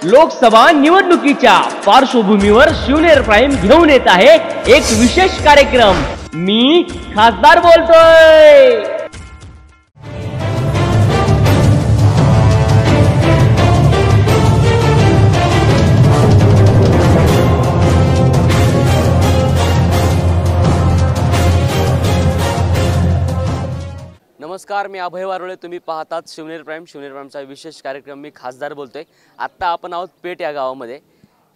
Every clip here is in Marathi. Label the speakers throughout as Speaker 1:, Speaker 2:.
Speaker 1: लोकसभा निवडणुकीच्या पार्श्वभूमीवर शिवनेर प्राईम घेऊन येत आहे एक विशेष कार्यक्रम। मी खासदार बोलतोय।
Speaker 2: नमस्कार, मी अभय वारुळे। तुम्ही पाहतात शिवनेर प्राईमचा विशेष कार्यक्रम। मी खासदार बोलतोय। आत्ता आपण आहोत पेठ या गावामध्ये।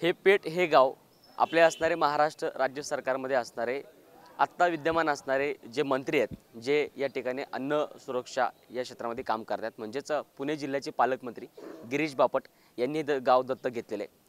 Speaker 2: हे पेठ हे गाव आपले असणारे महाराष्ट्र राज्य सरकारमध्ये असणारे आत्ता विद्यमान असणारे जे मंत्री आहेत, जे या ठिकाणी अन्न सुरक्षा या क्षेत्रामध्ये काम करतात, म्हणजेच पुणे जिल्ह्याचे पालकमंत्री गिरीश बापट यांनी गाव दत्तक घेतलेले आहे।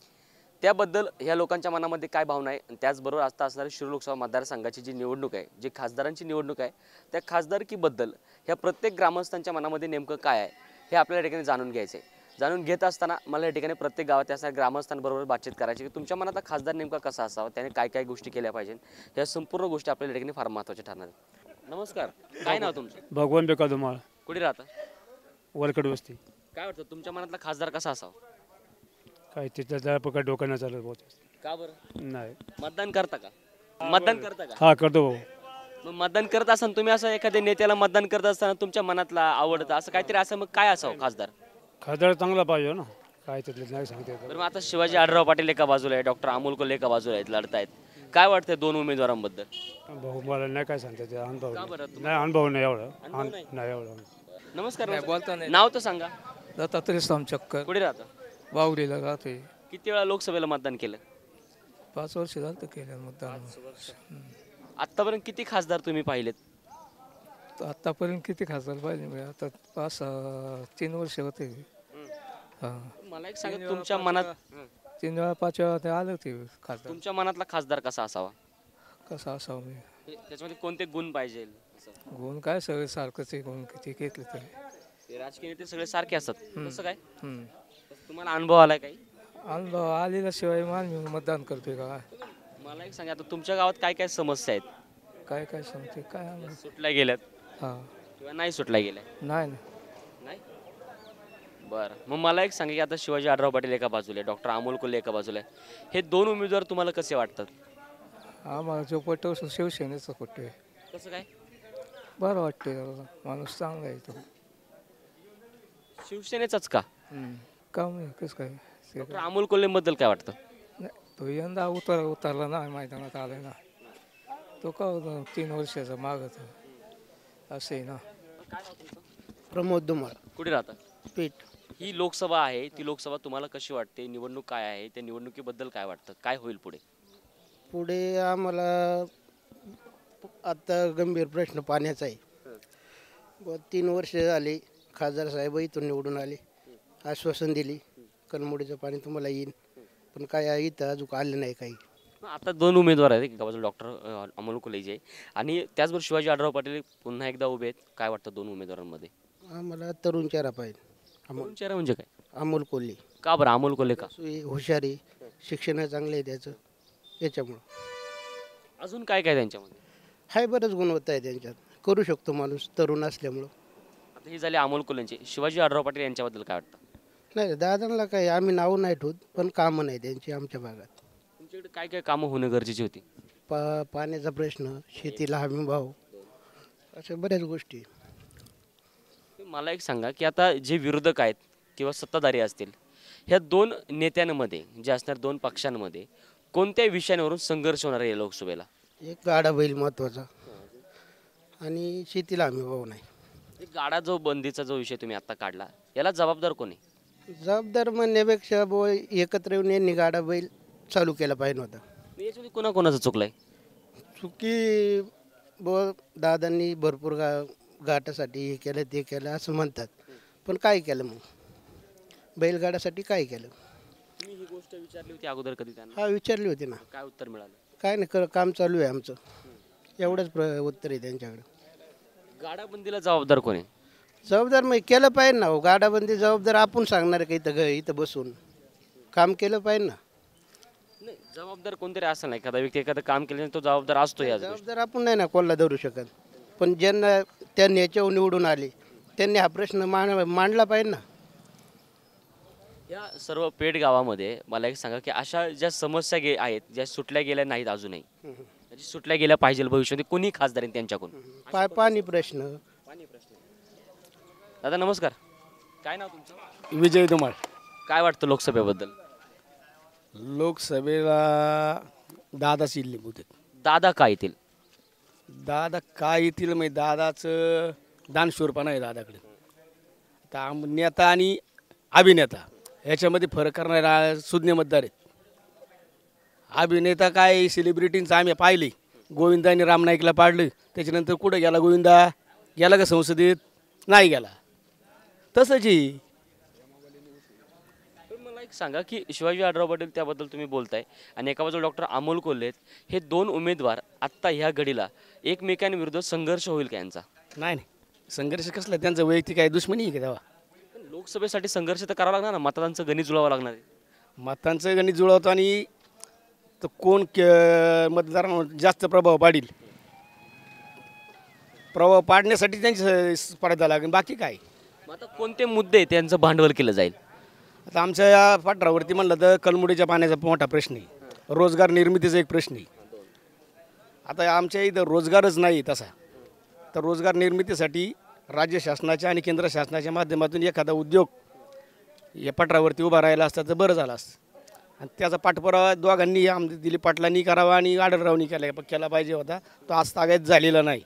Speaker 2: त्याबद्दल ह्या लोकांच्या मनामध्ये काय भावना आहे, त्याचबरोबर आता असणारी शिरूर लोकसभा मतदारसंघाची जी निवडणूक आहे, जी खासदारांची निवडणूक आहे, त्या खासदारकीबद्दल ह्या प्रत्येक ग्रामस्थांच्या मनामध्ये नेमकं काय आहे हे आपल्या ठिकाणी जाणून घ्यायचं आहे। जाणून घेत असताना मला या ठिकाणी प्रत्येक गावात असणाऱ्या ग्रामस्थांबरोबर बातचीत करायची की तुमच्या मनात खासदार नेमका कसा असावा, त्याने काय काय गोष्टी केल्या पाहिजेत, ह्या संपूर्ण गोष्टी आपल्या ठिकाणी फार महत्त्वाच्या ठरणार आहेत। नमस्कार, काय नाव तुमचं?
Speaker 3: भगवान बेकादुमाळ,
Speaker 2: कुठे राहता?
Speaker 3: वरकड वस्ती।
Speaker 2: काय वाटतं तुमच्या मनातला खासदार कसा असावा?
Speaker 3: काय तिथं त्या प्रकार डोकं नाही चालत बहुत।
Speaker 2: का बरं?
Speaker 3: नाही
Speaker 2: मतदान करता का? मतदान करता का?
Speaker 3: हा करतो भाऊ।
Speaker 2: मग मतदान करत असताना तुम्ही असं एखाद्या नेत्याला मतदान करत असताना तुमच्या मनातला आवडतं असं काहीतरी असं मग काय असावं खासदार?
Speaker 3: खासदार चांगला पाहिजे ना, काय तिथलं नाही सांगते।
Speaker 2: बरं, मग आता शिवाजी आढळराव पाटील एका बाजूला आहे, डॉक्टर अमोल कोल्हे एका बाजूला आहेत, लढतायत। काय वाटतंय दोन उमेदवारांबद्दल?
Speaker 3: भाऊ मला नाही काय सांगते ते, अनुभव
Speaker 2: का बरं?
Speaker 3: नाही, अनुभव नाही एवढं,
Speaker 2: अनुभव नाही?
Speaker 3: नाही एवढं।
Speaker 2: नमस्कार,
Speaker 4: बोलता नाही।
Speaker 2: नाव तर सांगा।
Speaker 4: दत्तात्रय चक्कर
Speaker 2: कुठे राहता?
Speaker 4: वावरीला राहते।
Speaker 2: किती वेळा लोकसभेला मतदान केलं?
Speaker 4: 5 वर्ष झालं केलं मतदान।
Speaker 2: आतापर्यंत किती खासदार तुम्ही पाहिलेत?
Speaker 4: आतापर्यंत किती खासदार पाहिजे? आता 3 वर्ष होते। हा,
Speaker 2: मला एक सांगा, तुमच्या मनात
Speaker 4: 3 वेळा 5 वेळा ते आलं ते खासदार।
Speaker 2: तुमच्या मनातला खासदार कसा असावा?
Speaker 4: कसा असावं मी?
Speaker 2: त्याच्यामध्ये कोणते गुण पाहिजे?
Speaker 4: गुण काय सगळे सारखंच आहे, गुण किती घेतले तरी।
Speaker 2: ते राजकीय नेते सगळे सारखे असतात, तसं काय? तुम्हाला अनुभव आलाय काही?
Speaker 4: अनुभव आलेल्या शिवाय मी मतदान करतोय का?
Speaker 2: मला एक सांगा, आता तुमच्या गावात काय काय समस्या आहेत?
Speaker 4: काय काय सांगते काय आम्हाला?
Speaker 2: सुटल्या गेल्यात
Speaker 4: हा,
Speaker 2: किंवा नाही सुटल्या गेल्या?
Speaker 4: नाही
Speaker 2: नाही? बरं, मग मला एक सांगा की आता शिवाजी आढळराव पाटील एका बाजूला आहे, डॉक्टर अमोल कोल्हे एका बाजूला आहे, हे दोन उमेदवार तुम्हाला कसे वाटतात?
Speaker 4: आम्हाला जो पटतो शिवसेनेचा पटतोय।
Speaker 2: कसं काय?
Speaker 4: बरं वाटतंय, माणूस चांगला आहे तो।
Speaker 2: शिवसेनेचाच का?
Speaker 4: काम आहे कसं काय?
Speaker 2: डॉक्टर अमोल कोल्हे बद्दल काय वाटतं?
Speaker 4: नाही, तो यंदा उतरला ना, मैदानात आलाय ना तो। का 3 वर्षाचा मागत असं आहे ना।
Speaker 5: प्रमोद दुमाळ,
Speaker 2: कुठे राहतात?
Speaker 5: पेठ।
Speaker 2: ही लोकसभा आहे, ती लोकसभा तुम्हाला कशी वाटते? निवडणूक काय आहे, त्या निवडणुकीबद्दल काय वाटतं? काय होईल पुढे?
Speaker 5: पुढे आम्हाला आता गंभीर प्रश्न पाण्याचा आहे। 3 वर्ष झाले खासदार साहेब इथून निवडून आले, आश्वासन दिली कलमुडीचं पाणी तुम्हाला येईल, पण काय इथं अजून आलं नाही काही।
Speaker 2: आता दोन उमेदवार आहेत, एका बाजूला डॉक्टर अमोल कोल्हे आणि त्याचबरोबर शिवाजी आढळराव पाटील पुन्हा एकदा उभे आहेत। काय वाटतं दोन उमेदवारांमध्ये?
Speaker 5: आम्हाला तरुण चेहरा पाहिजे।
Speaker 2: तरुण चेहरा म्हणजे काय?
Speaker 5: अमोल कोल्हे।
Speaker 2: का बरं अमोल कोल्हे का?
Speaker 5: हुशारी, शिक्षण चांगलं आहे त्याचं, याच्यामुळं।
Speaker 2: अजून काय काय त्यांच्यामध्ये?
Speaker 5: हाय, बरंच गुणवत्ता आहे त्यांच्यात, करू शकतो माणूस तरुण असल्यामुळं।
Speaker 2: आता ही झाली अमोल कोल्हेंची। शिवाजी आढळराव पाटील यांच्याबद्दल काय वाटतं?
Speaker 5: नाही, दादांना काय आम्ही नाव नाही ठेवत, पण कामं नाही त्यांची आमच्या भागात।
Speaker 2: तुमच्याकडे काय काय कामं होणं गरजेची होती?
Speaker 5: पाण्याचा प्रश्न, शेतीला हमी भाव, अशा बऱ्याच गोष्टी।
Speaker 2: मला एक सांगा की आता जे विरोधक आहेत किंवा सत्ताधारी असतील, ह्या दोन नेत्यांमध्ये जे असणार, दोन पक्षांमध्ये कोणत्या विषयांवरून संघर्ष होणार आहे लोकसभेला?
Speaker 5: एक गाडा बैल महत्त्वाचा, आणि शेतीला हमी भाव नाही।
Speaker 2: एक गाडा जो बंदीचा जो विषय तुम्ही आता काढला, याला जबाबदार कोणी?
Speaker 5: जबाबदार म्हणण्यापेक्षा एकत्र येऊन यांनी गाडा बैल चालू केला पाहिजे होता।
Speaker 2: याच्यामध्ये कोणाकोणाचं चुकलंय?
Speaker 5: चुकी दादांनी भरपूर घाटासाठी हे केलं ते केलं असं म्हणतात, पण काय केलं मग? बैलगाड्यासाठी काय केलं?
Speaker 2: तुम्ही ही गोष्ट विचारली होती अगोदर कधी त्यांना?
Speaker 5: हा, विचारली होती ना।
Speaker 2: काय उत्तर मिळालं?
Speaker 5: काय नाही, काम चालू आहे आमचं, एवढंच उत्तर आहे त्यांच्याकडे।
Speaker 2: गाडाबंदीला जबाबदार कोणी?
Speaker 5: जबाबदार मग केलं पाहिजे ना हो, गाडाबंदी जबाबदार आपण सांगणार का? इथं बसून काम केलं पाहिजे ना।
Speaker 2: नाही, जबाबदार कोणतरी असं नाही, एखादा व्यक्ती एखादं काम केलं तो जबाबदार असतो। या
Speaker 5: जबाबदार आपण नाही ना कोणाला धरू शकत, पण ज्यांना त्यांनी याच्यावर निवडून आले त्यांनी हा प्रश्न मांडला पाहिजे ना।
Speaker 2: या सर्व पेठ गावामध्ये मला एक सांगा की अशा ज्या समस्या आहेत ज्या सुटल्या गेल्या नाहीत अजूनही, ज्या सुटल्या गेल्या पाहिजे भविष्यामध्ये कोणी खासदार आहे त्यांच्याकडून.
Speaker 5: पाणी प्रश्न.
Speaker 2: दादा नमस्कार, काय नाव तुमचं?
Speaker 3: विजय धुमाळ.
Speaker 2: काय वाटतं लोकसभेबद्दल?
Speaker 3: लोकसभेला दादाच येईल बहुतेक.
Speaker 2: दादा काय येतील?
Speaker 3: दादा काय येतील म्हणजे दादाचं दानशूरपणा आहे दादाकडे. आता नेता आणि अभिनेता ह्याच्यामध्ये फरक करणारा सुज्ञ मतदार आहेत. अभिनेता काय सेलिब्रिटींचं आम्ही पाहिले, गोविंदाने रामनाईकला पाडलं, त्याच्यानंतर कुठं गेला गोविंदा? गेला का संसदेत? नाही गेला. तसंच
Speaker 2: मला एक सांगा की शिवाजी आढळराव पाटील त्याबद्दल तुम्ही बोलताय आणि एका बाजूला डॉक्टर अमोल कोल्हे, हे दोन उमेदवार आत्ता ह्या घडीला एकमेकांविरुद्ध संघर्ष होईल का यांचा?
Speaker 3: नाही नाही, संघर्ष कसला? त्यांचं वैयक्तिक आहे, दुश्मनी आहे का तेव्हा?
Speaker 2: लोकसभेसाठी संघर्ष तर करावा लागणार ना, मतदारांचं गणित जुळावं लागणार आहे.
Speaker 3: मतांचं गणित जुळवतो आणि तर कोण मतदारांवर जास्त प्रभाव पाडील, प्रभाव पाडण्यासाठी त्यांची स्पर्धा लागेल, बाकी काय.
Speaker 2: आता कोणते मुद्दे त्यांचं भांडवल केलं जाईल?
Speaker 3: आता आमच्या या पठारावरती म्हणलं तर कलमुडीच्या पाण्याचा मोठा प्रश्न आहे, रोजगार निर्मितीचा एक प्रश्न आहे. आता आमच्या इथं रोजगारच नाही तसा, तर रोजगार निर्मितीसाठी राज्य शासनाच्या आणि केंद्र शासनाच्या माध्यमातून एखादा उद्योग या पठारावरती उभा राहिला असता तर बरं झालं असतं. आणि त्याचा पाठपुरावा दोघांनी दिलीप पाटलांनी करावा आणि आढळरावनी केला पाहिजे होता, तो आज तागायत झालेला नाही.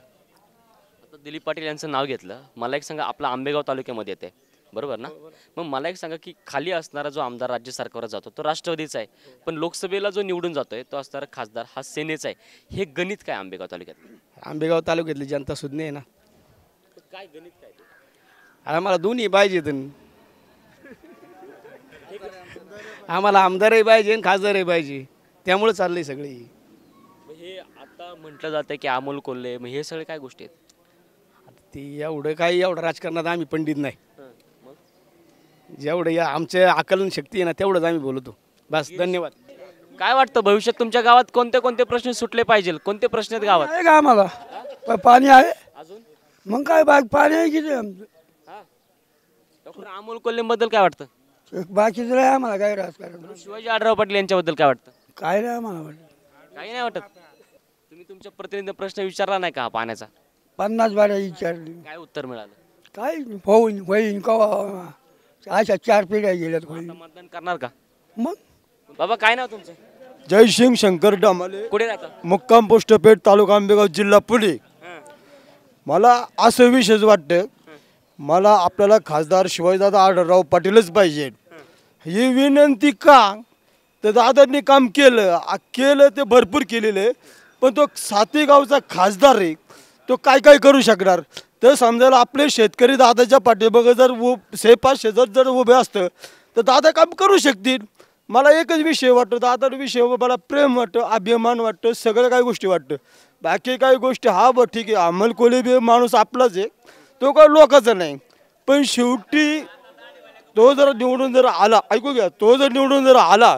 Speaker 2: आता दिलीप पाटील यांचं नाव घेतलं, मला एक सांगा, आपला आंबेगाव तालुक्यामध्ये येते बरोबर ना, मग मला एक सांगा की खाली असणारा जो आमदार राज्य सरकारवर जातो तो राष्ट्रवादीचा आहे, पण लोकसभेला जो निवडून जातोय तो असणारा खासदार हा सेनेचा आहे. हे गणित काय आंबेगाव तालुक्यात?
Speaker 3: आंबेगाव तालुक्यातली जनता सुज्ञ आहे ना.
Speaker 2: काय गणित काय?
Speaker 3: आम्हाला दोन्ही पाहिजेत, आम्हाला आमदारही पाहिजे आणि खासदारही पाहिजे, त्यामुळे चाललंय सगळी.
Speaker 2: हे आता म्हटलं जातं की अमोल कोल्हे, मग हे सगळे काय गोष्टी आहेत?
Speaker 3: ती एवढं राजकारणात आम्ही पंडित नाही, जेवढं या आमच्या आकलन शक्ती आहे ना तेवढंच आम्ही बोलतो बस. धन्यवाद.
Speaker 2: काय वाटतं भविष्यात तुमच्या गावात कोणते कोणते प्रश्न सुटले पाहिजे? कोणते प्रश्न आहेत गावात?
Speaker 6: आहे का आम्हाला पाणी आहे,
Speaker 2: अजून
Speaker 6: मग काय बाकी पाणी आहे किती आमचं.
Speaker 2: डॉक्टर अमोल कोल्हे बद्दल काय वाटतं?
Speaker 6: बाकीचं नाही आम्हाला काय राजकारण,
Speaker 2: शिवाजी आढळराव पाटील यांच्याबद्दल काय वाटतं?
Speaker 6: काय नाही आम्हाला वाटत.
Speaker 2: काही नाही वाटत. तुम्ही तुमच्या प्रतिनिधी प्रश्न विचारला नाही का हा पाण्याचा?
Speaker 6: 50 बाऱ्या विचारली,
Speaker 2: काय उत्तर मिळालं?
Speaker 6: काय होईन कवा, अशा 4 पिढ्या गेल्यात होईन.
Speaker 2: आता मतदान करणार का?
Speaker 6: मग
Speaker 2: बाबा काय नाव तुमचं?
Speaker 7: जयसिंग शंकर डामाले,
Speaker 2: कुठे राहता?
Speaker 7: मुक्काम पोस्ट पेठ, तालुका आंबेगाव, जिल्हा पुणे. मला असं विशेष वाटतं, मला आपल्याला खासदार शिवाजीदादा आढळराव पाटीलच पाहिजे. ही विनंती का तर दादांनी काम केलं ते भरपूर केलेलं आहे, पण तो साती गावचा खासदार आहे, तो काय काय करू शकणार? तर समजायला आपले शेतकरी दादाच्या पाठीमागे जर 500 जर उभे असतं तर दादा काम करू शकतील. मला एकच विषय वाटतो, दादा विषय मला प्रेम वाटतं, अभिमान वाटतं, सगळ्या काही गोष्टी वाटतं. बाकी काही गोष्टी ठीक आहे, अमोल कोल्हे बी माणूस आपलाच आहे, तो काय लोकांचा नाही. पण शेवटी तो जर निवडून आला, ऐकू घ्या, तो जर निवडून आला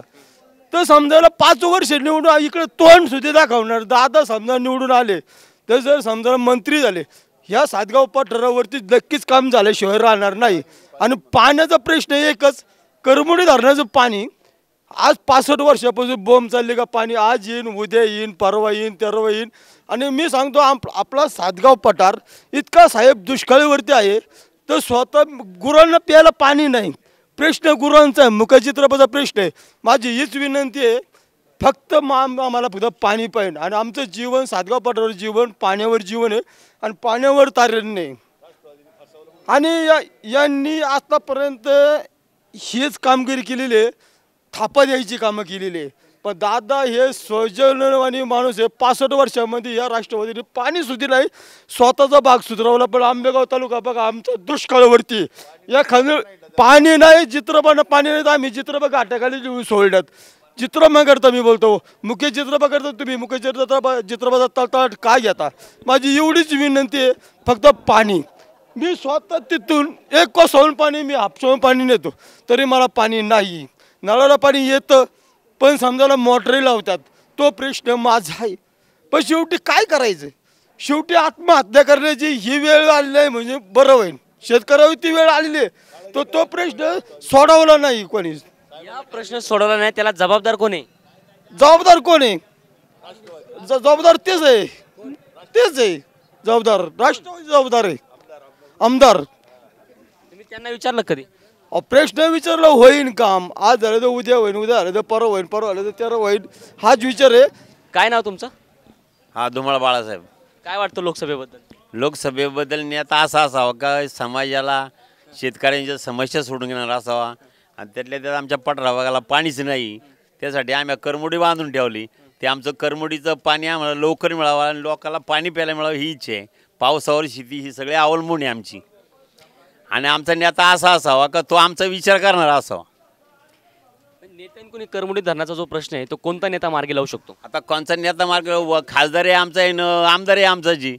Speaker 7: तर समजायला 5 वर्ष निवडून इकडे तोंड सुद्धा दाखवणार. दादा समजा निवडून आले तर जर समजा मंत्री झाले, ह्या सातगाव पठारावरती नक्कीच काम झाल्याशिवाय राहणार नाही. आणि पाण्याचा प्रश्न एकच, करमुडी धरणाचं पाणी आज 65 वर्षापासून बोंब चालली का पाणी आज येईन, उद्या येईन, परवा येईन, तेरवा येईन. आणि मी सांगतो आपला सातगाव पठार इतका साहेब दुष्काळीवरती आहे, तर स्वतः गुरांना प्यायला पाणी नाही. प्रश्न गुरांचा आहे, मुखचित्रपाचा प्रश्न आहे. माझी हीच विनंती आहे, फक्त आम्हाला फक्त पाणी पाहिजे. आणि आमचं जीवन सातगाव पठारावर जीवन पाण्यावर जीवन आहे आणि पाण्यावर तारण्य आहे. आणि यांनी आतापर्यंत हेच कामगिरी केलेली आहे, थापा द्यायची कामं केलेली आहे. पण दादा हे स्वजनवाणी माणूस आहे. 65 वर्षामध्ये या राष्ट्रवादीने पाणी सुधी नाही, स्वतःचा भाग सुधारवला. पण आंबेगाव तालुका बघा आमचा दुष्काळावरती, या पाणी नाही, चित्रपट पाणी नाही तर आम्ही चित्रपट घाटाखाली सोडल्यात. चित्रपट करता मी बोलतो, मुख्य चित्रपट करता तुम्ही, मुख्य चित्रपटात तळतळाट काय घेता? माझी एवढीच विनंती आहे, फक्त पाणी. मी स्वतः तिथून 1 कोसावून पाणी मी हापशावून पाणी नेतो, तरी मला पाणी नाही. नळाला पाणी येतं पण समजायला मोटरी लावतात, तो प्रश्न माझा आहे. पण शेवटी काय करायचं? शेवटी आत्महत्या करण्याची ही वेळ आलेली आहे, म्हणजे बरं होईल. शेतकऱ्यावर ती वेळ आलेली आहे. तो प्रश्न सोडवला नाही कोणीच.
Speaker 2: या प्रश्न सोडवला नाही, त्याला जबाबदार कोण आहे?
Speaker 7: जबाबदार कोण आहे? जबाबदार तेच आहे, तेच आहे जबाबदार. राष्ट्रवादी जबाबदार आहे, आमदार.
Speaker 2: तुम्ही त्यांना विचारलं कधी?
Speaker 7: प्रश्न विचारला होईन काम, आज झालं तर उद्या होईन, उद्या झालं तर परवा होईन, परवा झालं तर तेरा होईन, हाच विचार आहे.
Speaker 2: काय नाव तुमचं?
Speaker 8: हा धुमाळ बाळासाहेब.
Speaker 2: काय वाटतं लोकसभेबद्दल?
Speaker 8: लोकसभेबद्दल नेता असा असावा का समाजाला शेतकऱ्यांच्या समस्या सोडून घेणारा असावा, आणि त्यातल्या त्यात आमच्या पठराभागाला पाणीच नाही, त्यासाठी आम्ही करमुडी बांधून ठेवली. ते आमचं करमुडीचं पाणी आम्हाला लवकर मिळावं आणि लोकांना पाणी प्यायला मिळावं ही इच्छा आहे. पावसावर शेती ही सगळी अवलंबून आहे आमची, आणि आमचा नेता असा असावा का तो आमचा विचार करणारा असावा.
Speaker 2: नेत्यांनी करमुडी धरणाचा जो प्रश्न आहे तो कोणता नेता मार्गी लावू शकतो?
Speaker 8: आता कोणचा नेता मार्ग खासदार आहे आमचा आहे न आमदार आहे आमचा जी.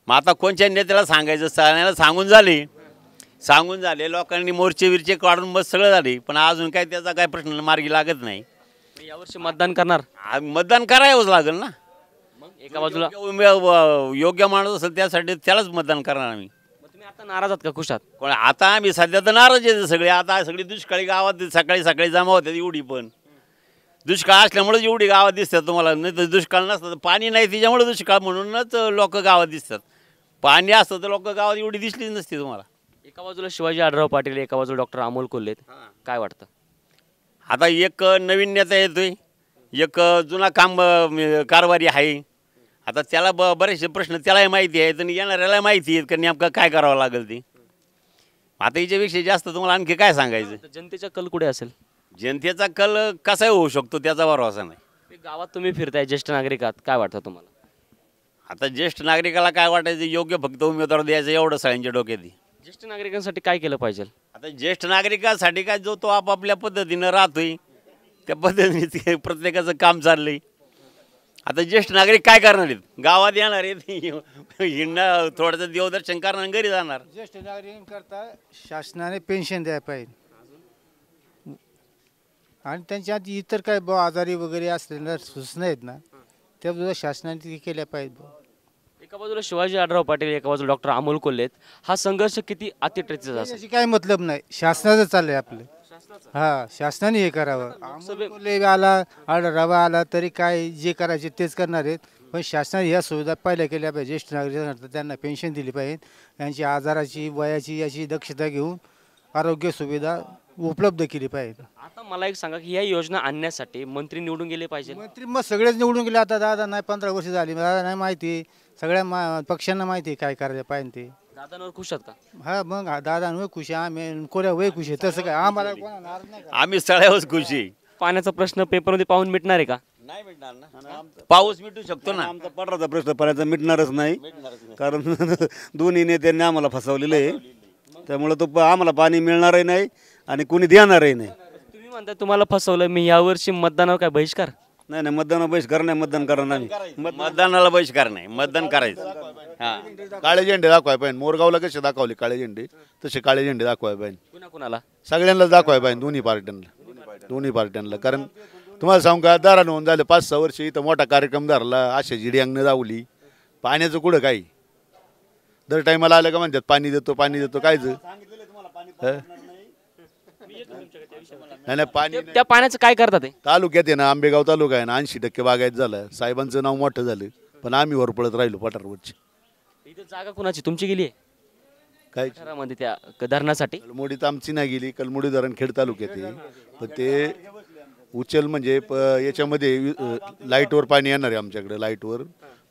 Speaker 8: मग आता कोणत्या नेत्याला सांगायचं? सगळ्यांना सांगून झाले लोकांनी मोर्चे विरचे काढून मग सगळं झाले, पण अजून काय त्याचा काय प्रश्न मार्गी लागत नाही.
Speaker 2: यावर्षी मतदान करणार?
Speaker 8: मतदान करावंच लागेल ना.
Speaker 2: मग एका बाजूला
Speaker 8: योग्य माणूस असेल त्यासाठी त्यालाच मतदान करणार आम्ही.
Speaker 2: तुम्ही आता नाराज आहात का खुश आहात?
Speaker 8: कोण आता आम्ही सध्या तर नाराज आहे सगळे. आता सगळी दुष्काळी गावात सकाळी सकाळी जमा होतात एवढी, पण दुष्काळ असल्यामुळेच एवढी गावात दिसतात तुम्हाला. नाही तर दुष्काळ नसतं, पाणी नाही त्याच्यामुळे दुष्काळ म्हणूनच लोक गावात दिसतात. पाणी असतं तर लोक गावात एवढी दिसलीच नसती तुम्हाला.
Speaker 2: एका बाजूला शिवाजी आढळराव पाटील, एका बाजूला डॉक्टर अमोल कोल्हे, काय वाटतं?
Speaker 8: आता एक नवीन नेता येतोय, एक जुना कारभारी आहे. आता त्याला बरेचसे प्रश्न त्यालाही माहिती आहेत आणि येणाऱ्याला माहिती आहेत का नेमकं काय करावं लागेल ते. आता याच्यापेक्षा जास्त तुम्हाला आणखी काय सांगायचं?
Speaker 2: जनतेचा कल कुठे असेल?
Speaker 8: जनतेचा कल कसाही होऊ शकतो त्याचा भरोसा नाही.
Speaker 2: गावात तुम्ही फिरताय, ज्येष्ठ नागरिक आहात, काय वाटतं तुम्हाला?
Speaker 8: आता ज्येष्ठ नागरिकाला काय वाटायचं? योग्य फक्त उमेदवार द्यायचं एवढं सगळ्यांच्या डोक्यात आहे.
Speaker 2: ज्येष्ठ नागरिकांसाठी काय केलं पाहिजे?
Speaker 8: आता ज्येष्ठ नागरिकांसाठी काय जो तो आपापल्या पद्धतीनं राहतोय त्या पद्धतीने प्रत्येकाचं काम चाललंय. आता ज्येष्ठ नागरिक काय करणार आहेत? गावात येणार आहेत, हिंडणं थोडंसं देवदर्शन करणार घरी जाणार.
Speaker 9: ज्येष्ठ नागरिकांकरता शासनाने पेन्शन द्यायला पाहिजे, आणि त्यांच्या आधी इतर काय आजारी वगैरे असलेल्या सूचना आहेत ना त्या शासनाने ती केल्या पाहिजे.
Speaker 2: एका बाजूला शिवाजी आढळराव पाटील, एका बाजूला डॉक्टर अमोल कोल्हे. हा संघर्ष किती अतिटचीचा असेल?
Speaker 9: त्याची काय मतलब नाही, शासनाचं चाललंय आपलं. हा, शासनाने हे करावं. अमोल कोल्हे आला, आढळराव आला तरी काय जे करायचे तेच करणार आहेत, पण शासनाने ह्या सुविधा पहिल्या केल्या पाहिजे. ज्येष्ठ नागरिकांना त्यांना पेन्शन दिली पाहिजे, त्यांची आजाराची वयाची याची दक्षता घेऊन आरोग्य सुविधा उपलब्ध केली पाहिजे.
Speaker 2: आता मला एक सांगा की या योजना आणण्यासाठी मंत्री निवडून गेले पाहिजे?
Speaker 9: मंत्री मग सगळेच निवडून गेले. आता दादा नाही, 15 वर्ष झाली, दादा नाही माहिती, सगळ्या पक्षांना माहिती काय करायला पाहिजे ते.
Speaker 2: दादांवर खुश आहात का?
Speaker 9: हा, मग दादा खुश आहे, आम्ही कोण्या वय खुश आहे, तसं काय आम्हाला नाही.
Speaker 8: आम्ही सगळ्यावरच खुश आहे.
Speaker 2: पाण्याचा प्रश्न पेपरमध्ये पाहून मिटणार आहे का?
Speaker 8: नाही मिटणार ना, पाऊस मिटू शकतो ना.
Speaker 3: आमचा पडराचा प्रश्न पाण्याचा मिटणारच नाही, कारण दोन्ही नेत्यांनी आम्हाला फसवलेलं आहे. त्यामुळे तो आम्हाला पाणी मिळणारही नाही आणि कोणी देणारही नाही.
Speaker 2: तुम्ही म्हणता तुम्हाला फसवलं, मी यावर्षी मतदानावर काय बहिष्कार?
Speaker 3: नाही नाही, मतदान बहिष्कार नाही, मतदान करणार नाही.
Speaker 8: मतदानाला बहिष्कार नाही, मतदान करायचं. हा,
Speaker 3: काळे झेंडे दाखवाय पाहिजे. मोरगावला कसे दाखवले काळे झेंडे, तसे काळे झेंडे दाखवाय पाहिजे.
Speaker 2: कुणा कुणाला?
Speaker 3: सगळ्यांनाच दाखवाय पाहिजे, दोन्ही पार्ट्यांना. कारण तुम्हाला सांगू का, दारान होऊन झालं 5-6 वर्ष इथं मोठा कार्यक्रम धरला, अशा जिडी अंगनं दावली. पाण्याचं कुठं काही दर टायमाला आलं का म्हणतात पाणी देतो कायचं? नाही नाही, पाणी
Speaker 2: त्या पाण्याचं काय करतात ते?
Speaker 3: तालुक्यात आहे ना, आंबेगाव तालुका आहे ना, 80% बागायत झालं. साहेबांचं नाव मोठं झालं, पण आम्ही वर पडत राहिलो पठारवरची.
Speaker 2: इथे जागा कुणाची तुमची गेली आहे
Speaker 3: काय
Speaker 2: शहरामध्ये त्या धरणासाठी?
Speaker 3: कलमुडी तर आमची नाही गेली, कलमुडी धरण खेड तालुक्यात आहे. पण ते उचल म्हणजे याच्यामध्ये लाईटवर पाणी येणार आहे आमच्याकडे, लाईटवर.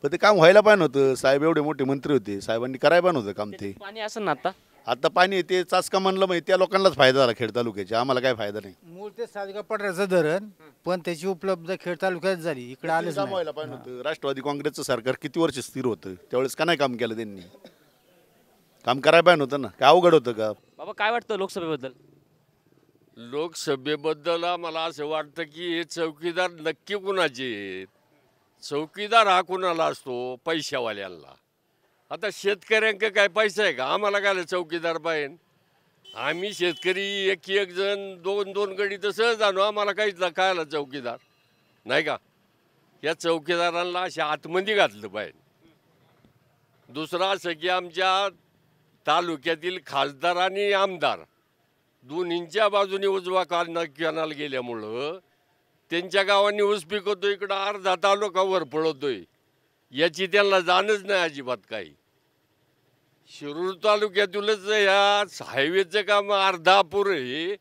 Speaker 3: पण ते काम व्हायला पाहिजे होतं. साहेब एवढे मोठे मंत्री होते, साहेबांनी करायला पाहिजे होतं काम. ते
Speaker 2: पाणी असं ना
Speaker 3: आता पाणी येते चाचका म्हणलं माहिती, त्या लोकांनाच फायदा झाला खेड तालुक्याचा, आम्हाला काय फायदा नाही.
Speaker 9: मूळ ते सातगाव पठाराचं धरण, पण त्याची उपलब्ध खेड तालुक्यात झाली, इकडे आलेच नाही.
Speaker 3: व्हायला पाहिजे होतं. राष्ट्रवादी काँग्रेसचं सरकार किती वर्ष स्थिर होतं, त्यावेळेस का नाही काम केलं त्यांनी? काम करायला पाहिजे होतं ना, काय अवघड होतं का?
Speaker 2: बाबा काय वाटतं लोकसभेबद्दल?
Speaker 10: लोकसभेबद्दल मला असं वाटतं की हे चौकीदार नक्की कुणाचे आहेत? चौकीदार हा कुणाला असतो? पैशावाल्यांना. आता शेतकऱ्यांका काय पैसा आहे का? आम्हाला काय चौकीदार पाहिजे? आम्ही शेतकरी एक जण 2-2 गडी तर सहज आणू, आम्हाला काहीच कायला चौकीदार नाही का? या चौकीदारांना अशा आतमध्ये घातलं पाहिजे. दुसरं असं की आमच्या तालुक्यातील खासदार आणि आमदार दोन्हींच्या बाजूने उजवा कॅनाल गेल्यामुळं त्यांच्या गावांनी ऊस पिकवतो, इकडं अर्धा तालुका वर पळवतोय. याची त्यांना जाणच नाही अजिबात काही. शिरूर तालुक्यातूनच ह्या हायवेचं काम अर्धा अपुरं आहे.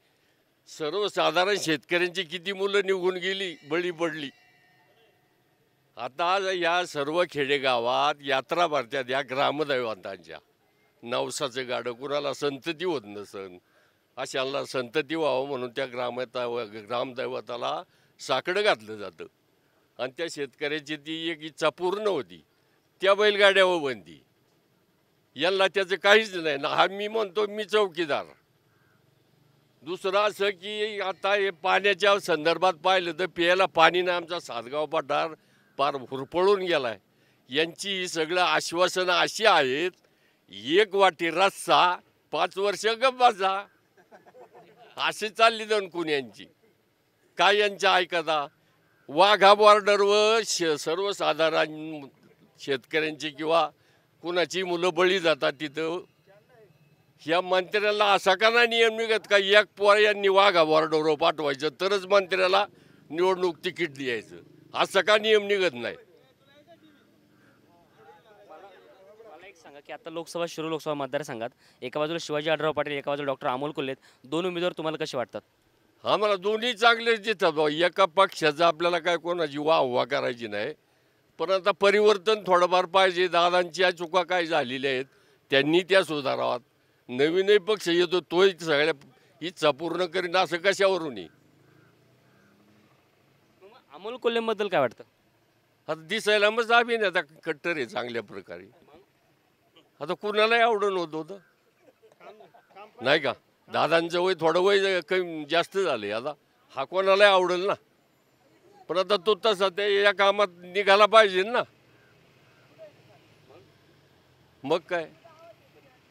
Speaker 10: सर्वसाधारण शेतकऱ्यांची किती मुलं निघून गेली, बळी पडली. आता या सर्व खेडेगावात यात्रा भरतात या ग्रामदैवतांच्या. नवसाचं गाडं कुणाला संतती होत नसन, अशाला संतती व्हावं म्हणून त्या ग्रामदैवताला साकडं घातलं जातं. आणि त्या शेतकऱ्याची ती एक इच्छा पूर्ण होती, त्या बैलगाड्यावर बंदी. यांना त्याचं काहीच नाही ना. हा मी म्हणतो मी चौकीदार. दुसरं असं की आता हे पाण्याच्या संदर्भात पाहिलं तर प्यायला पाणी नाही. आमचा सातगाव पठार पार हुरपळून गेला आहे. यांची ही सगळं आश्वासनं अशी आहेत, एक वाटी रस्सा 5 वर्ष गप्पाचा, अशी चालली दणकून यांची. काय यांच्या ऐकता. वाघा बॉर्डरवर सर्वसाधारण शेतकऱ्यांची किंवा कुणाची मुलं बळी जातात तिथं. ह्या मंत्र्याला असा का नाही नियम निघत का एक पोर यांनी वाघा बॉर्डरवर पाठवायचं तरच मंत्र्याला निवडणूक तिकीट द्यायचं, असं का नियम निघत नाही.
Speaker 2: मला एक सांगा की आता लोकसभा शिरूर लोकसभा मतदारसंघात एका बाजूला शिवाजी आढळराव पाटील, एका बाजूला डॉक्टर अमोल कोल्हे, दोन उमेदवार तुम्हाला कसे वाटतात?
Speaker 10: आम्हाला दोन्ही चांगलेच देतात भाऊ. एका पक्षाचं आपल्याला काय कोणाची वाह करायची नाही, पण आता परिवर्तन थोडंफार पाहिजे. दादांच्या चुका काय झालेल्या आहेत त्यांनी त्या सुधारावात. नवीनही पक्ष येतो तोही सगळ्या इच्छा पूर्ण करीन, असं कशावरून?
Speaker 2: अमोल कोल्हेबद्दल काय वाटतं?
Speaker 10: आता दिसायला मग अभिनेता कट्टर आहे चांगल्या प्रकारे. आता कुणालाही आवडून होतं नाही का. दादांचं वय थोडं वय कमी जास्त झाले. आता हा कोणालाही आवडेल ना, पण आता तो तसा ते या कामात निघाला पाहिजे ना. मग काय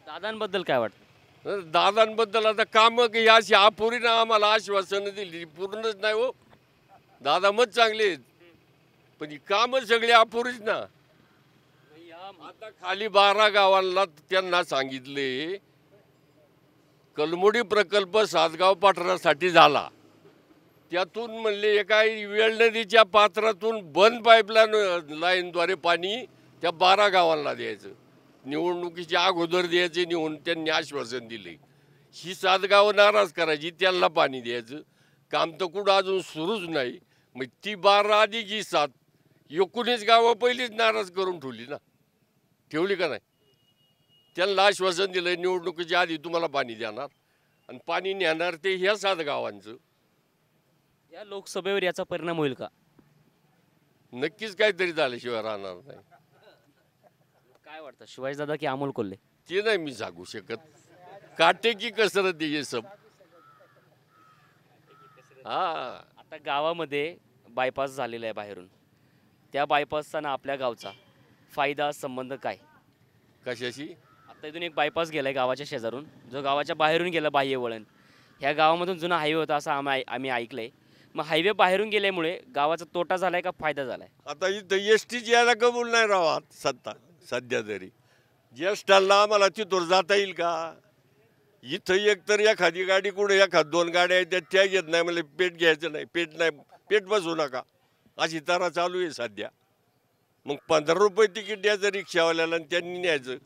Speaker 2: दादांबद्दल काय वाटतं?
Speaker 10: दादांबद्दल आता कामं की अशी अपुरी ना आम्हाला आश्वासनं दिली, पूर्णच नाही हो. दादा मत चांगले आहेत, पण ही कामं सगळी अपुरीच ना. आता खाली 12 गावांना त्यांना सांगितले कलमुडी प्रकल्प सातगाव पठारासाठी झाला. त्यातून म्हणले एका वेळ नदीच्या पात्रातून बंद लाईनद्वारे पाणी त्या 12 गावांना द्यायचं, निवडणुकीच्या अगोदर द्यायचे निवडून त्यांनी आश्वासन दिले. ही 7 गावं नाराज करायची, त्यांना पाणी द्यायचं. काम तर कुठं अजून सुरूच नाही. मग ती 12 अधिक ही 7 19 गावं पहिलीच नाराज करून ठेवली का नाही. त्यांना आश्वासन दिलं निवडणुकीच्या आधी तुम्हाला पाणी देणार आणि पाणी नेणार ते ह्या 7 गावांचं.
Speaker 2: या लोकसभेवर याचा परिणाम होईल का?
Speaker 10: नक्कीच काहीतरी झाल्याशिवाय राहणार नाही.
Speaker 2: काय वाटतं, शिवाजीदादा की अमोल कोल्हे?
Speaker 10: ते नाही मी सांगू शकत. काटे की कसरत ये सब. हा,
Speaker 2: आता गावामध्ये बायपास झालेला आहे बाहेरून, त्या बायपासचा आपल्या गावचा फायदा संबंध काय?
Speaker 10: कशाशी?
Speaker 2: आता इथून एक बायपास गेलाय गावाच्या शेजारून, जो गावाच्या बाहेरून गेला बाह्य वळण. ह्या गावामधून जुना हायवे होता असं आम्ही ऐकलंय. मग हायवे बाहेरून गेल्यामुळे गावाचा तोटा झालाय का फायदा झालाय?
Speaker 10: आता इथं एसटीची यायला कबूल नाही राहत सध्या तरी. ज्येष्ठांना आम्हाला तिथून जाता येईल का? इथं एकतर एखादी गाडी कुठे 1-2 गाड्या आहेत त्या घेत नाही, म्हणजे पेट घ्यायचं नाही, पेट बसू नका अशी तरा चालू आहे सध्या. मग 15 रुपये तिकीट द्यायचं रिक्षावाल्याला आणि त्यांनी न्यायचं.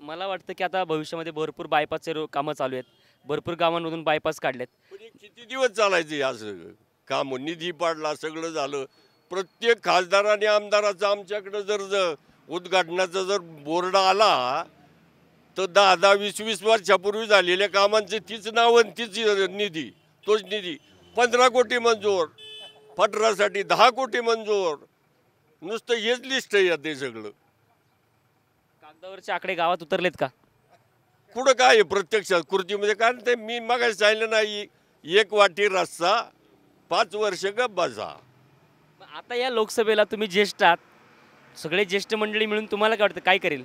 Speaker 2: मला वाटतं की आता भविष्यामध्ये भरपूर बायपासचे कामं चालू आहेत, भरपूर गावांमधून बायपास काढलेत.
Speaker 10: किती दिवस चालायचं असं काम? निधी पाडला, सगळं झालं. प्रत्येक खासदार आणि आमदाराचं आमच्याकडं जर उद्घाटनाचा जर बोर्ड आला तर 10-20 वर्षापूर्वी झालेल्या कामांचे तीच नाव आणि तीच निधी, तोच निधी. 15 कोटी मंजूर, पठारासाठी 10 कोटी मंजूर. नुसतं हेच लिस्ट आहे ते सगळं.
Speaker 2: कागदावरचे आकडे गावात उतरलेत का?
Speaker 10: कुठं काय आहे प्रत्यक्षात कृतीमध्ये? कारण ते मी मगाशी सांगितलं नाही, एक वाटी रस्सा 5 वर्ष बसा.
Speaker 2: आता या लोकसभेला तुम्ही ज्येष्ठ आहात, सगळे ज्येष्ठ मंडळी मिळून तुम्हाला काय वाटतं काय करेल?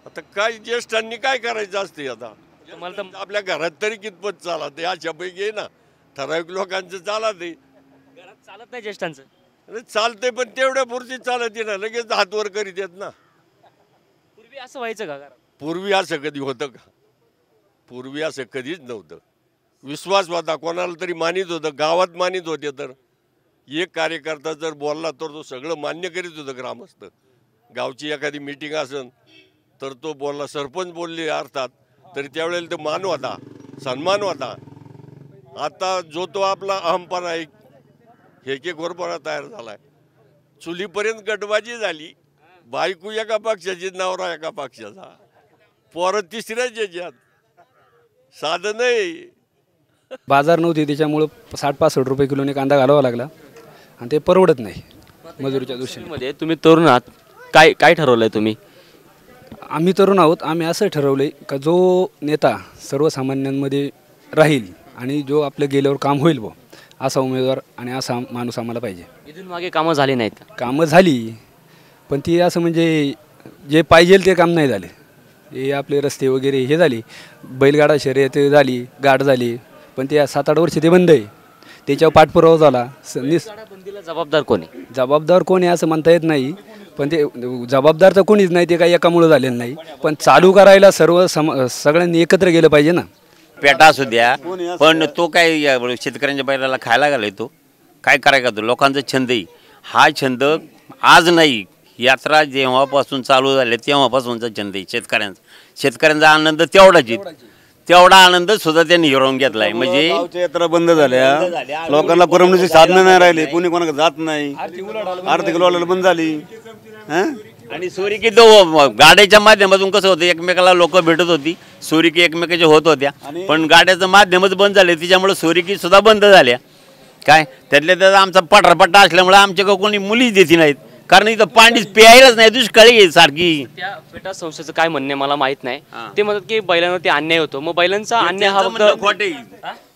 Speaker 10: आता काय ज्येष्ठांनी काय करायचं असते? आता
Speaker 2: तुम्हाला तर
Speaker 10: आपल्या घरात तरी कितपत चालत आहे अशापैकी आहे ना. ठराविक लोकांचं चालत आहे,
Speaker 2: घरात चालत नाही ज्येष्ठांचं.
Speaker 10: चालतंय पण तेवढ्या पुरती चालत आहे ना, लगेच हातवर करीत आहेत ना.
Speaker 2: पूर्वी असं व्हायचं का घरात?
Speaker 10: पूर्वी असं कधी होतं का? पूर्वी असं कधीच नव्हतं. विश्वास होता, कोणाला तरी मानित होतं, गावात मानित होते. तर एक कार्यकर्ता जर बोलला तर तो सगळं मान्य करीत होतं ग्रामस्थ. गावची एखादी मीटिंग असेल तर तो बोलला, सरपंच बोलले अर्थात, तरी त्यावेळेला तो मान होता, सन्मान होता. आता जो तो आपला अहंपणा एक गोरपणा तयार झाला आहे. चुलीपर्यंत गटबाजी झाली, बायको एका पक्षाची, नवरा एका पक्षाचा, पोरं तिसऱ्याच याच्यात. साधं नाही.
Speaker 11: बाजार नव्हती त्याच्यामुळं 60-65 रुपये किलोने कांदा घालावा लागला आणि ते परवडत नाही मजुरीच्या दृष्टीने.
Speaker 2: मध्ये तुम्ही तरुण आहात, काय काय ठरवलंय तुम्ही?
Speaker 11: आम्ही तरुण आहोत. आम्ही असं ठरवलं आहे का जो नेता सर्वसामान्यांमध्ये राहील आणि जो आपलं गेल्यावर काम होईल बो असा उमेदवार आणि असा माणूस आम्हाला पाहिजे.
Speaker 2: इथून मागे कामं झाली नाहीत का?
Speaker 11: कामं झाली पण ती असं म्हणजे जे पाहिजे ते काम नाही झाले. हे आपले रस्ते वगैरे हे झाले, बैलगाडा शर्यत झाली, गाठ झाली, पण ते 7-8 वर्ष ते बंद आहे. त्याच्यावर पाठपुरावा झाला.
Speaker 2: बंदीला जबाबदार कोणी?
Speaker 11: जबाबदार कोणी असं म्हणता येत नाही, पण ते जबाबदार तर कोणीच नाही. ते काही एकामुळं झालेलं नाही, पण चालू करायला सगळ्यांनी एकत्र गेलं पाहिजे ना.
Speaker 8: पेटा असू द्या, पण तो काय शेतकऱ्यांच्या बैलाला खायला घालाय, तो काय करायचा? तो लोकांचा छंद आहे. हा छंद आज नाही, यात्रा जेव्हापासून चालू झाले तेव्हापासूनचा छंद आहे शेतकऱ्यांचा. शेतकऱ्यांचा आनंद तेवढा आनंद सुद्धा त्यांनी हिरावून घेतलाय. म्हणजे
Speaker 12: यात्रा बंद झाल्या, लोकांना करमणुकीची साधनं नाही राहिली, कोणी कोणाकडे जात नाही, आर्थिक लोटायला बंद झाली.
Speaker 8: आणि सोरिकी तो गाड्याच्या माध्यमातून कसं होतं, एकमेकाला लोक भेटत होती, सोरिकी एकमेकाच्या होत होत्या, पण गाड्याचं माध्यमच बंद झाले, त्याच्यामुळे सोरिकी सुद्धा बंद झाल्या. काय त्यातल्या त्यात आमचा पठारपट्टा असल्यामुळे आमच्या कोणी मुलीच देती नाहीत, कारण इथं पाणीच प्यायलाच नाही, दुष्काळी आहे सारखी.
Speaker 2: त्या पेटा संस्थेचं काय म्हणणे मला माहित नाही. ते म्हणतात की बैलांवरती अन्याय होतो. मग बैलांचा अन्याय हा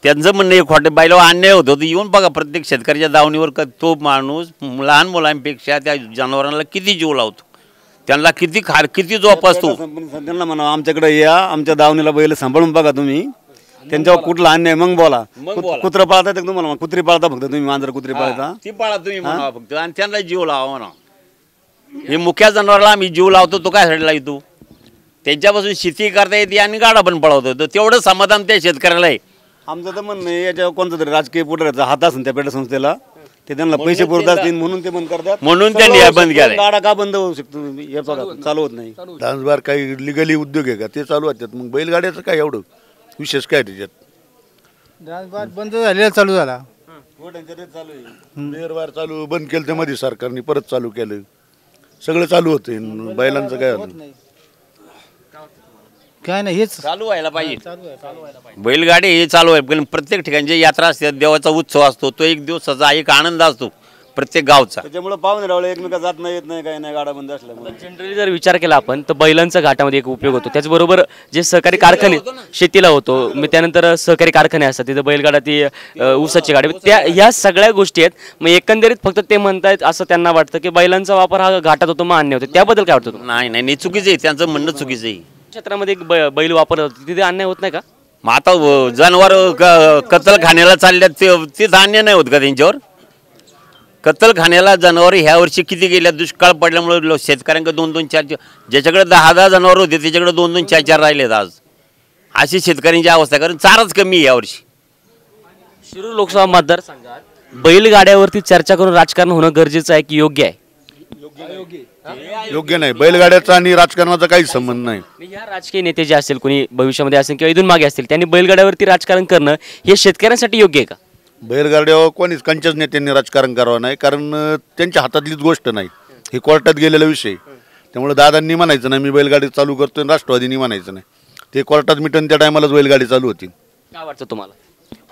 Speaker 8: त्यांचं म्हणणं हे खोटे, बैलावर अन्याय होतो. येऊन बघा प्रत्येक शेतकऱ्याच्या दावणीवर तो माणूस लहान मुलांपेक्षा त्या जनावरांना किती जीव लावतो, त्यांना किती जोप असतो.
Speaker 12: त्यांना म्हणा आमच्याकडे या, आमच्या दावणीला बैल सांभाळून बघा तुम्ही, त्यांच्यावर कुठला अन्याय मग बोला. कुत्रा पाळता तुम्हाला, कुत्री पाळता फक्त तुम्ही, मांजर कुत्री पाळता
Speaker 8: ती पाळा तुम्ही म्हणा फक्त, आणि त्यांना जीव लावा म्हणा. हे मुख्या जनावराला आम्ही जीव लावतो, तो काय साठी लावतो? त्यांच्यापासून शेती करता येते आणि गाडा पण पळवतो, तेवढं समाधान त्या शेतकऱ्याला आहे.
Speaker 12: आमचं तर म्हणणं आहे याच्यावर कोणता तरी राजकीय पुढाऱ्याचा हात असेल त्या पेटा संस्थेला, ते त्यांना पैसे पुरत असतील म्हणून ते बंद करतात.
Speaker 8: म्हणून त्यांनी बंद केलं.
Speaker 12: गाडा का बंद होऊ शकतो? हे चालू होत नाही.
Speaker 13: डान्सबार काही लिगली उद्योग आहे का ते चालू होतात, मग बैलगाड्याचं काय एवढं विशेष काय त्याच्यात?
Speaker 9: डान्सबार बंद झालेला चालू झाला,
Speaker 13: बेरवार चालू बंद केलं, त्या मध्ये सरकारने परत चालू केलं, सगळं चालू होतं. बैलांचं काय झालं?
Speaker 9: काय नाही, हेच
Speaker 8: चालू व्हायला पाहिजे. बैलगाडी हे चालू आहे, पण प्रत्येक ठिकाणी जे यात्रा असते, देवाचा उत्सव असतो, तो एक दिवसाचा एक आनंद असतो प्रत्येक गावचा.
Speaker 12: त्याच्यामुळे पाहुणे रावळे एकमेका जात नाही, येत नाही, काही नाही, गाडा बंद असल्यामुळे.
Speaker 2: जनरली जर विचार केला आपण तर बैलांचा घाटामध्ये एक उपयोग होतो. त्याचबरोबर जे सहकारी कारखाने शेतीला होतो, मग त्यानंतर सहकारी कारखाने असतात, तिथं बैलगाडा, ती ऊसाची गाडी, त्या ह्या सगळ्या गोष्टी आहेत. मग एकंदरीत फक्त ते म्हणतायत असं त्यांना वाटतं की बैलांचा वापर हा घाटात होतो, मग अन्याय होतो. त्याबद्दल काय वाटतं?
Speaker 8: नाही, चुकीचं आहे, त्यांचं म्हणणं चुकीचं आहे.
Speaker 2: क्षेत्रामध्ये बैल वापरला जातो, तिथे अन्याय होत नाही का?
Speaker 8: मग आता जनावर कत्तलखान्याला चालल्यात, ते अन्याय नाही होत का त्यांच्यावर? कत्तलखान्याला जनावर ह्या वर्षी किती गेल्या, दुष्काळ पडल्यामुळे शेतकऱ्यांकडे 2-2, 4, ज्याच्याकडे 10-10 जनावर होते त्याच्याकडे 2-2, 4-4 राहिलेत आज. अशी शेतकऱ्यांची अवस्था, कारण चाराच कमी आहे यावर्षी.
Speaker 2: शिरूर लोकसभा मतदारसंघात बैलगाड्यावरती चर्चा करून राजकारण होणं गरजेचं आहे की योग्य आहे?
Speaker 13: योग्य नाही. बैलगाड्याचा आणि राजकारणाचा काहीच संबंध नाही.
Speaker 2: या राजकीय नेते जे असतील, कोणी भविष्यामध्ये असेल किंवा इथून मागे असतील, त्यांनी बैलगाड्यावरती राजकारण करणं हे शेतकऱ्यांसाठी योग्य आहे का?
Speaker 13: बैलगाड्यावर कोणीच कंच्याच नेत्यांनी राजकारण करावं नाही, कारण त्यांच्या हातातलीच गोष्ट नाही, हे कोर्टात गेलेला विषय. त्यामुळे दादांनी म्हणायचं नाही मी बैलगाडी चालू करतोय, राष्ट्रवादींनी म्हणायचं नाही, ते कोर्टात मिटन त्या टायमालाच बैलगाडी चालू होती.
Speaker 2: काय वाटतं तुम्हाला?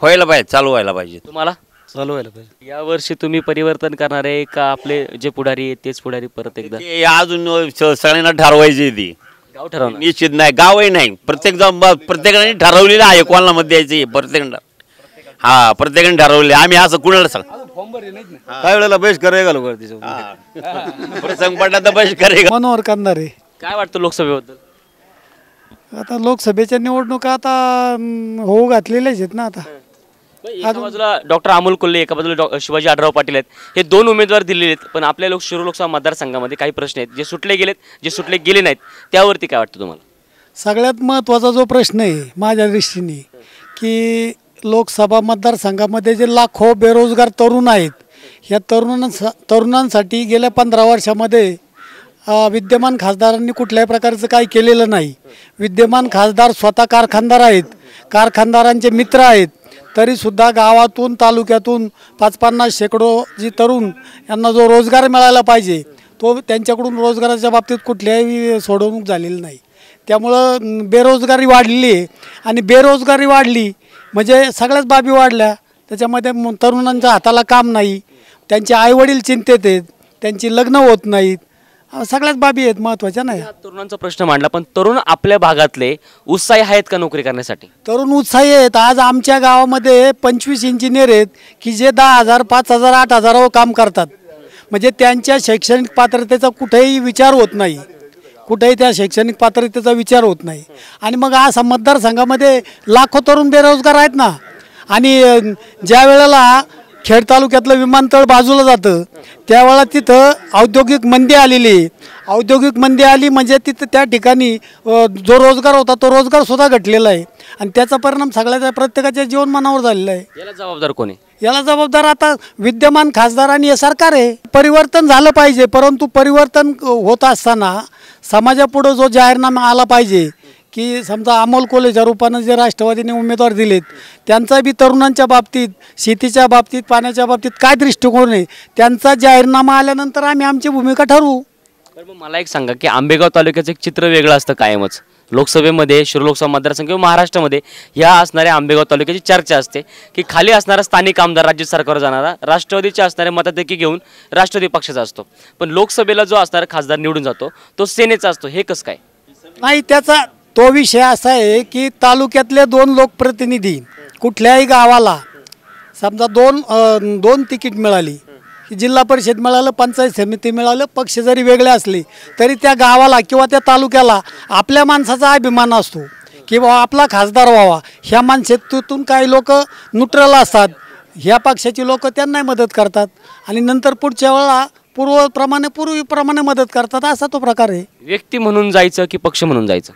Speaker 8: व्हायला पाहिजे, चालू व्हायला पाहिजे.
Speaker 2: तुम्हाला
Speaker 11: चालू व्हायला पाहिजे.
Speaker 2: यावर्षी तुम्ही परिवर्तन करणार आहे का आपले जे पुढारी आहेत तेच पुढारी परत एकदा?
Speaker 8: अजून सगळ्यांना ठरवायची ती,
Speaker 2: गाव ठरवणार
Speaker 8: निश्चित नाही, गावही नाही, प्रत्येकाने ठरवलेलं आहे कोणाला मत द्यायचं, प्रत्येकाने ठरवले. आम्ही असं कुणाला सांग
Speaker 12: काय वेळेला बहिष्कार आहे घालू
Speaker 8: प्रसंग पडला तर बहिष्कार
Speaker 6: मनोहर करणार आहे.
Speaker 2: काय वाटतं लोकसभेबद्दल?
Speaker 6: आता लोकसभेच्या निवडणुका आता होऊ घातलेल्याच आहेत ना. आता
Speaker 2: एका बाजूला डॉक्टर अमोल कोल्हे, एका बाजूला शिवाजी आढराव पाटील आहेत. हे दोन उमेदवार दिलेले आहेत, पण आपल्या शिरूर लोकसभा मतदारसंघामध्ये काही प्रश्न आहेत, जे सुटले गेलेत, जे सुटले गेले नाहीत, त्यावरती काय वाटतं तुम्हाला?
Speaker 6: सगळ्यात महत्त्वाचा जो प्रश्न आहे माझ्या दृष्टीने की लोकसभा मतदारसंघामध्ये जे लाखो बेरोजगार तरुण आहेत, ह्या तरुणांसाठी गेल्या 15 वर्षामध्ये विद्यमान खासदारांनी कुठल्याही प्रकारचं काही केलेलं नाही. विद्यमान खासदार स्वतः कारखानदार आहेत, कारखानदारांचे मित्र आहेत, तरीसुद्धा गावातून तालुक्यातून 5-50 शेकडो जी तरुण यांना जो रोजगार मिळाला पाहिजे तो त्यांच्याकडून रोजगाराच्या बाबतीत कुठल्याही सोडवणूक झालेली नाही. त्यामुळं बेरोजगारी वाढलेली आहे आणि बेरोजगारी वाढली म्हणजे सगळ्याच बाबी वाढल्या. त्याच्यामध्ये तरुणांच्या हाताला काम नाही, त्यांचे आईवडील चिंतेत आहेत, त्यांची लग्न होत नाहीत, सगळ्याच बाबी आहेत महत्त्वाच्या नाही.
Speaker 2: तरुणांचा प्रश्न मांडला, पण तरुण आपल्या भागातले उत्साही आहेत का नोकरी करण्यासाठी?
Speaker 6: तरुण उत्साही आहेत. आज आमच्या गावामध्ये 25 इंजिनियर आहेत की जे 10,000, 5,000, 8,000 काम करतात. म्हणजे त्यांच्या शैक्षणिक पात्रतेचा कुठेही विचार होत नाही, कुठेही त्या शैक्षणिक पात्रतेचा विचार होत नाही. आणि मग असा मतदारसंघामध्ये लाखो तरुण बेरोजगार आहेत ना. आणि ज्या वेळेला खेड तालुक्यातलं विमानतळ बाजूला जातं त्यावेळेला तिथं औद्योगिक मंदी आलेली. औद्योगिक मंदी आली म्हणजे तिथं त्या ठिकाणी जो रोजगार होता तो रोजगारसुद्धा घटलेला आहे आणि त्याचा परिणाम सगळ्याच्या प्रत्येकाच्या जीवनमानावर झालेला आहे.
Speaker 2: याला जबाबदार कोणी?
Speaker 6: याला जबाबदार आता विद्यमान खासदार आणि हे सरकार आहे. परिवर्तन झालं पाहिजे, परंतु परिवर्तन होत असताना समाजापुढं जो जाहीरनामा आला पाहिजे की समजा अमोल कोल्हेच्या रूपानं जे राष्ट्रवादीने उमेदवार दिलेत त्यांचा बी तरुणांच्या बाबतीत, शेतीच्या बाबतीत, पाण्याच्या बाबतीत काय दृष्टिकोन आहे त्यांचा जाहीरनामा आल्यानंतर आम्ही आमची भूमिका ठरवू.
Speaker 2: तर मग मला एक सांगा की आंबेगाव तालुक्याचं एक चित्र वेगळं असतं कायमच. लोकसभेमध्ये, शिरूर लोकसभा मतदारसंघ किंवा महाराष्ट्रामध्ये ह्या असणाऱ्या आंबेगाव तालुक्याची चर्चा असते की खाली असणारा स्थानिक आमदार राज्य सरकारवर जाणारा राष्ट्रवादीचे असणारे मताधिक्य घेऊन राष्ट्रवादी पक्षाचा असतो, पण लोकसभेला जो असणारा खासदार निवडून जातो तो सेनेचा असतो. हे कसं काय?
Speaker 6: नाही, त्याचा तो विषय असा आहे की तालुक्यातले 2 लोकप्रतिनिधी कुठल्याही गावाला समजा दोन तिकीट मिळाली, जिल्हा परिषद मिळालं, पंचायत समिती मिळालं, पक्ष जरी वेगळे असले तरी त्या गावाला किंवा त्या तालुक्याला आपल्या माणसाचा अभिमान असतो की बाबा आपला खासदार व्हावा. ह्या माणसातून काही लोक न्यूट्रल असतात, ह्या पक्षाची लोक त्यांनाही मदत करतात आणि नंतर पुढच्या वेळेला पूर्वीप्रमाणे मदत करतात. असा तो प्रकार आहे.
Speaker 2: व्यक्ती म्हणून जायचं की पक्ष म्हणून जायचं?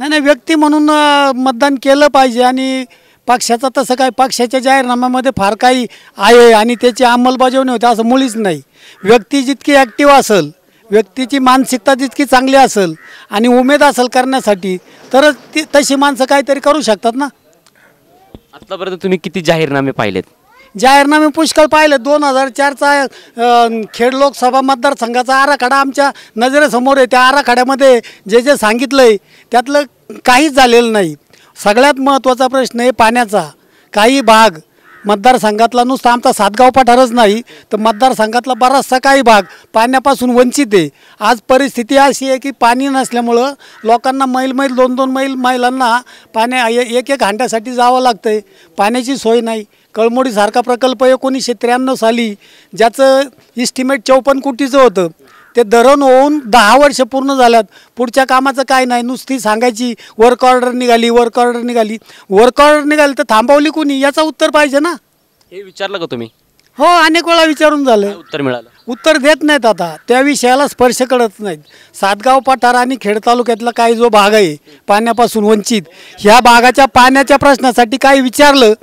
Speaker 6: नाही, व्यक्ती म्हणून मतदान केलं पाहिजे आणि पक्षाचं तसं काय पक्षाच्या जाहीरनाम्यामध्ये फार काही आहे आणि त्याची अंमलबजावणी होते असं मुळीच नाही. व्यक्ती जितकी ॲक्टिव्ह असेल, व्यक्तीची मानसिकता जितकी चांगली असेल आणि उमेद असेल करण्यासाठी तरच तशी माणसं काहीतरी करू शकतात ना.
Speaker 2: आतापर्यंत तुम्ही किती जाहीरनामे पाहिलेत?
Speaker 6: जाहीरनामे पुष्कळ पाहिले. 2004चा खेड लोकसभा मतदारसंघाचा आराखडा आमच्या नजरेसमोर आहे. त्या आराखड्यामध्ये जे जे सांगितलं आहे त्यातलं काहीच झालेलं नाही. सगळ्यात महत्त्वाचा प्रश्न आहे पाण्याचा. काही भाग मतदारसंघातला नुसता आमचा सातगाव पठारच नाही तर मतदारसंघातला बराचसा काही भाग पाण्यापासून वंचित आहे. आज परिस्थिती अशी आहे की पाणी नसल्यामुळं लोकांना मैल 2-2 मैल महिलांना एक हांड्यासाठी जावं लागतं आहे. पाण्याची सोय नाही. कळमोडीसारखा प्रकल्प 1993 साली ज्याचं इस्टिमेट 54 कोटीचं होतं ते धरण होऊन 10 वर्ष पूर्ण झाल्यात. पुढच्या कामाचं काय नाही, नुसती सांगायची वर्क ऑर्डर निघाली. वर्क ऑर्डर निघाली तर थांबवली कोणी याचं उत्तर पाहिजे ना.
Speaker 2: हे विचारलं का तुम्ही?
Speaker 6: हो, अनेक वेळा विचारून झालं.
Speaker 2: उत्तर मिळालं?
Speaker 6: उत्तर देत नाहीत. आता त्या विषयाला स्पर्श करत नाहीत. सातगाव पठार आणि खेड तालुक्यातला काही जो भाग आहे पाण्यापासून वंचित, ह्या भागाच्या पाण्याच्या प्रश्नासाठी काही विचारलं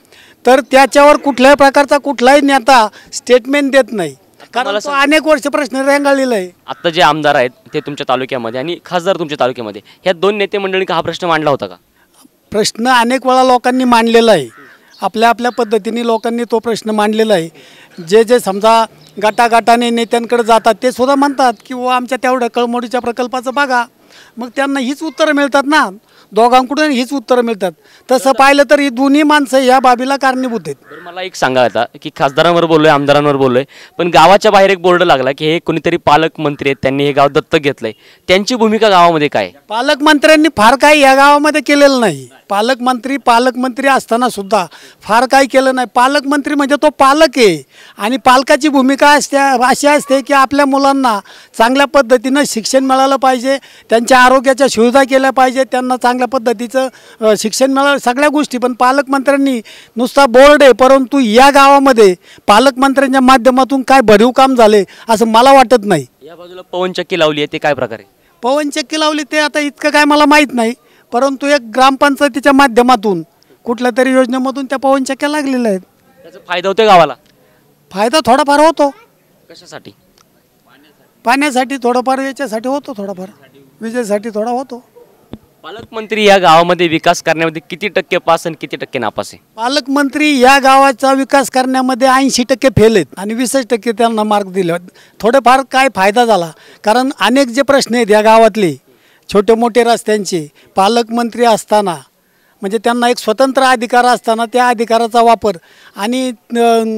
Speaker 6: तर त्याच्यावर कुठल्याही प्रकारचा कुठलाही नेता स्टेटमेंट देत नाही, कारण तो अनेक वर्ष प्रश्न रेंगाळलेला आहे.
Speaker 2: आता जे आमदार आहेत ते तुमच्या तालुक्यामध्ये आणि खासदार तुमच्या तालुक्यामध्ये, ह्या 2 नेते मंडळींनी हा प्रश्न मांडला होता का?
Speaker 6: प्रश्न अनेक वेळा लोकांनी मांडलेला आहे. आपल्या पद्धतीने लोकांनी तो प्रश्न मांडलेला आहे. जे समजा गटागटाने नेत्यांकडे जातात ते सुद्धा म्हणतात की व आमच्या तेवढ्या कळमोडीच्या प्रकल्पाचं बघा. मग त्यांना हीच उत्तरं मिळतात ना, दोघांकडून हीच उत्तरं मिळतात. तसं पाहिलं तर ही दोन्ही माणसं या बाबीला कारणीभूत आहेत.
Speaker 2: मला एक सांगा आता की खासदारांवर बोललोय, आमदारांवर बोललोय, पण गावाच्या बाहेर एक बोर्ड लागला की हे कोणीतरी पालकमंत्री आहेत, त्यांनी हे गाव दत्तक घेतलंय, त्यांची भूमिका गावामध्ये काय?
Speaker 6: पालकमंत्र्यांनी फार काही या गावामध्ये केलेलं नाही. पालकमंत्री असताना सुद्धा फार काही केलं नाही. पालकमंत्री म्हणजे तो पालक आहे आणि पालकाची भूमिका अशी असते की आपल्या मुलांना चांगल्या पद्धतीनं शिक्षण मिळालं पाहिजे, त्यांच्या आरोग्याच्या सुविधा केल्या पाहिजे, त्यांना चांगल्या पद्धतीचं शिक्षण मिळालं, सगळ्या गोष्टी. पण पालकमंत्र्यांनी नुसता बोर्ड आहे, परंतु या गावामध्ये पालकमंत्र्यांच्या माध्यमातून काय भरीव काम झाले असं मला वाटत नाही.
Speaker 2: या बाजूला पवनचक्की लावली आहे, ते काय प्रकारे?
Speaker 6: पवनचक्की लावली ते आता इतकं काय मला माहीत नाही, परंतु एक ग्रामपंचायतीच्या माध्यमातून कुठल्या तरी योजनेमधून त्या पवनचक्क्या लागलेल्या आहेत.
Speaker 2: त्याचा फायदा होतोय गावाला?
Speaker 6: फायदा थोडाफार होतो.
Speaker 2: कशासाठी?
Speaker 6: पाण्यासाठी थोडंफार, याच्यासाठी होतो थोडाफार, विजेसाठी थोडा होतो.
Speaker 2: पालकमंत्री या गावामध्ये विकास करण्यामध्ये किती टक्के पास आणि किती टक्के नापास आहे?
Speaker 6: पालकमंत्री या गावाचा विकास करण्यामध्ये 80% फेल आहेत आणि 20% त्यांना मार्क दिले. थोडेफार काय फायदा झाला, कारण अनेक जे प्रश्न आहेत या गावातले छोटे मोठे रस्त्यांचे, पालकमंत्री असताना म्हणजे त्यांना एक स्वतंत्र अधिकार असताना त्या अधिकाराचा वापर आणि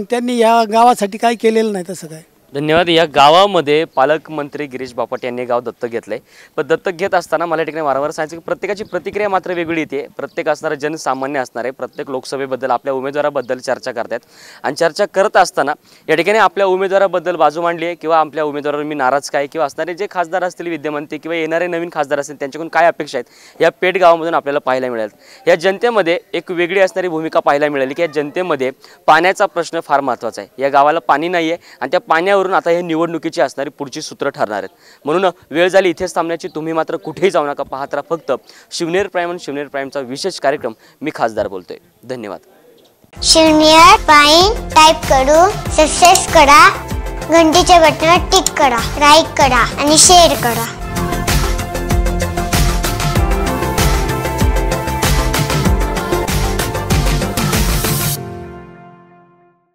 Speaker 6: त्यांनी या गावासाठी काय केलेलं नाही तसं काय.
Speaker 2: धन्यवाद. या गावामध्ये पालकमंत्री गिरीश बापट यांनी गाव दत्तक घेतलंय. पण दत्तक घेत असताना मला या ठिकाणी वारंवार सांगायचं की प्रत्येकाची प्रतिक्रिया मात्र वेगळी येते. प्रत्येक असणारा जनसामान्य असणार आहे, प्रत्येक लोकसभेबद्दल आपल्या उमेदवाराबद्दल चर्चा करतात आणि चर्चा करत असताना या ठिकाणी आपल्या उमेदवाराबद्दल बाजू मांडली आहे किंवा आपल्या उमेदवारावर मी नाराज काय किंवा असणारे जे खासदार असतील विद्यमान ते किंवा येणारे नवीन खासदार असतील त्यांच्याकडून काय अपेक्षा आहेत या पेठ गावामधून आपल्याला पाहायला मिळेल. या जनतेमध्ये एक वेगळी असणारी भूमिका पाहायला मिळाली की या जनतेमध्ये पाण्याचा प्रश्न फार महत्त्वाचा आहे. या गावाला पाणी नाही आहे आणि त्या पाण्यावरून आता हे निवडणुकीची असणारी पुढची सूत्र ठरणार आहेत. म्हणून वेळ झाली इथेच थांबण्याची. तुम्ही मात्र कुठेही जाऊ नका, पाहत राहा फक्त शिवनेर प्राईम आणि शिवनेर प्राईमचा विशेष कार्यक्रम. मी खासदार बोलतोय. धन्यवाद.
Speaker 14: शिवनेर प्राईम टाइप करून सबस्क्राइब करा, घंटीच्या बटनावर टिक करा, लाईक करा आणि शेअर करा.